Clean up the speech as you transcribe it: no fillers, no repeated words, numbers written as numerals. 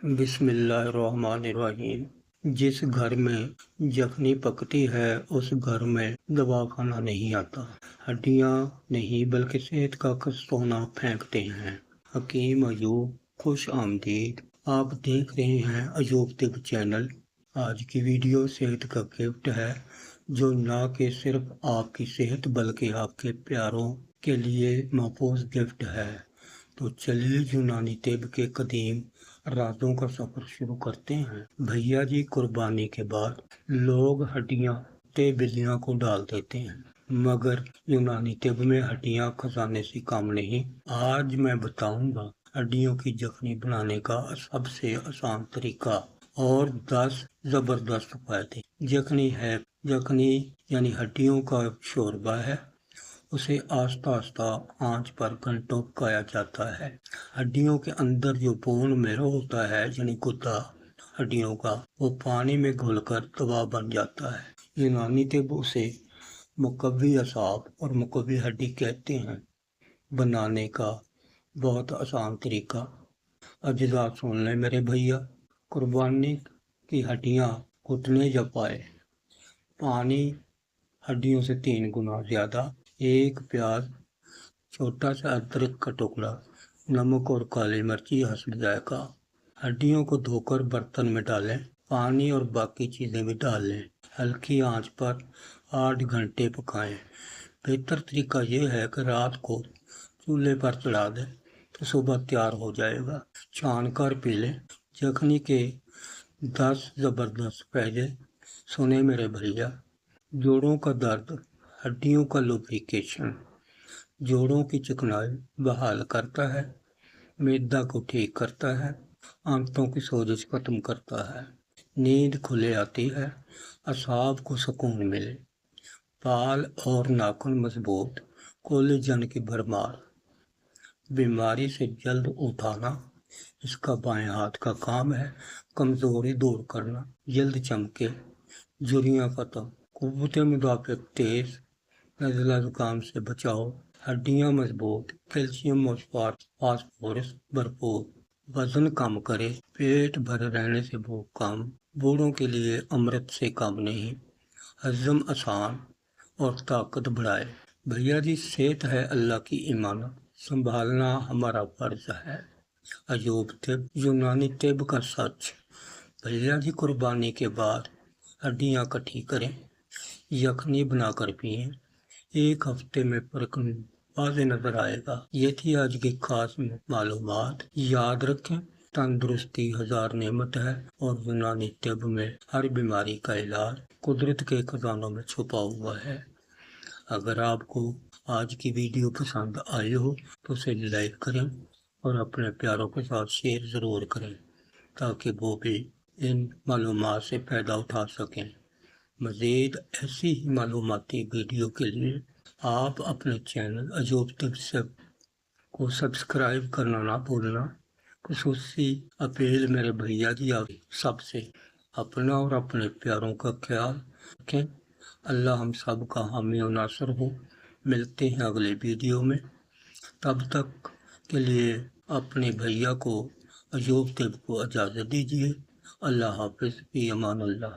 بسم اللہ الرحمن الرحیم۔ جس گھر میں یخنی پکتی ہے اس گھر میں دواخانہ نہیں آتا، ہڈیاں نہیں بلکہ صحت کا سونا پھینکتے ہیں۔ حکیم ایوب، خوش آمدید۔ آپ دیکھ رہے ہیں ایوب طب چینل۔ آج کی ویڈیو صحت کا گفٹ ہے، جو نہ کہ صرف آپ کی صحت بلکہ آپ کے پیاروں کے لیے محفوظ گفٹ ہے۔ تو چلیے یونانی طب کے قدیم رازوں کا سفر شروع کرتے ہیں۔ بھیا جی، قربانی کے بعد لوگ ہڈیاں بلیاں کو ڈال دیتے ہیں، مگر یونانی طب میں ہڈیاں خزانے سے کم نہیں۔ آج میں بتاؤں گا ہڈیوں کی یخنی بنانے کا سب سے آسان طریقہ اور 10 زبردست فائدے۔ یخنی یعنی ہڈیوں کا شوربہ ہے۔ اسے آہستہ آہستہ آنچ پر گھنٹوں پکایا جاتا ہے۔ ہڈیوں کے اندر جو بون میرو ہوتا ہے یعنی گدا ہڈیوں کا، وہ پانی میں گھل کر دوا بن جاتا ہے۔ یونانی طب اسے مقوی اعصاب اور مقوی ہڈی کہتے ہیں۔ بنانے کا بہت آسان طریقہ۔ اجزاء سن لیں میرے بھیا۔ قربانی کی ہڈیاں، گھٹنے یا پائے۔ پانی ہڈیوں سے 3 گنا زیادہ۔ 1 پیاز، چھوٹا سا ادرک کا ٹکڑا، نمک اور کالی مرچی حسب ذائقہ۔ ہڈیوں کو دھو کر برتن میں ڈالیں، پانی اور باقی چیزیں بھی ڈال لیں۔ ہلکی آنچ پر 8 گھنٹے پکائیں۔ بہتر طریقہ یہ ہے کہ رات کو چولہے پر چڑھا دیں تو صبح تیار ہو جائے گا۔ چھان کر پی لیں۔ یخنی کے 10 زبردست فائدے سنیں میرے بھیا۔ جوڑوں کا درد، ہڈیوں کا لوبریکیشن، جوڑوں کی چکنائی بحال کرتا ہے، معدہ کو ٹھیک کرتا ہے، آنتوں کی سوزش ختم کرتا ہے، نیند کھلے آتی ہے، اعصاب کو سکون ملے، بال اور ناخن مضبوط، کولیجن کی بھرمار، بیماری سے جلد اٹھانا اس کا بائیں ہاتھ کا کام ہے، کمزوری دور کرنا، جلد چمکے، جھریاں ختم، قوت مدافعت تیز، نزلہ زکام سے بچاؤ، ہڈیاں مضبوط، کیلشیم اور فاسفورس بھرپور، وزن کم کرے، پیٹ بھر رہنے سے بھوک کم، بوڑھوں کے لیے امرت سے کم نہیں، ہضم آسان اور طاقت بڑھائے۔ بھیا جی، صحت ہے اللہ کی امانت، سنبھالنا ہمارا فرض ہے۔ ایوب طب، یونانی طب کا سچ۔ بھیا جی، قربانی کے بعد ہڈیاں کٹھی کریں، یخنی بنا کر پئیں، 1 ہفتے میں فرق واضح نظر آئے گا۔ یہ تھی آج کی خاص معلومات۔ یاد رکھیں، تندرستی 1000 نعمت ہے اور یونانی طب میں ہر بیماری کا علاج قدرت کے خزانوں میں چھپا ہوا ہے۔ اگر آپ کو آج کی ویڈیو پسند آئی ہو تو اسے لائک کریں اور اپنے پیاروں کے ساتھ شیئر ضرور کریں، تاکہ وہ بھی ان معلومات سے فائدہ اٹھا سکیں۔ مزید ایسی ہی معلوماتی ویڈیو کے لیے آپ اپنے چینل ایوب طب کو سبسکرائب کرنا نہ بھولنا۔ خصوصی اپیل میرے بھیا جی، آپ سب سے اپنا اور اپنے پیاروں کا خیال رکھیں۔ اللہ ہم سب کا حامی و ناصر ہو۔ ملتے ہیں اگلے ویڈیو میں، تب تک کے لیے اپنے بھیا کو ایوب طب کو اجازت دیجیے۔ اللہ حافظ، فی امان اللہ۔